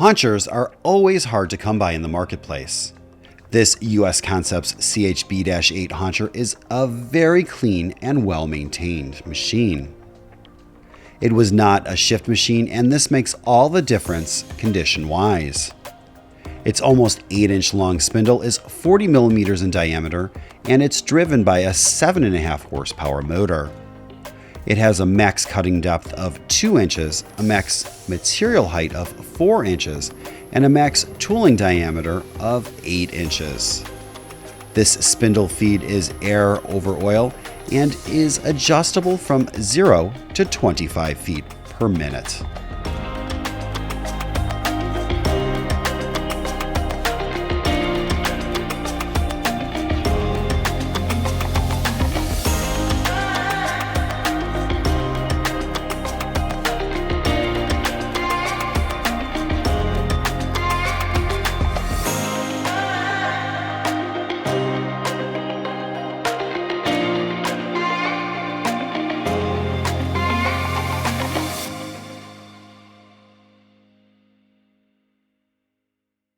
Haunchers are always hard to come by in the marketplace. This US Concepts CHB-8 Hauncher is a very clean and well-maintained machine. It was not a shift machine, and this makes all the difference condition-wise. Its almost 8-inch long spindle is 40 millimeters in diameter, and it's driven by a 7.5 horsepower motor. It has a max cutting depth of 2 inches, a max material height of 4 inches, and a max tooling diameter of 8 inches. This spindle feed is air over oil and is adjustable from 0 to 25 feet per minute.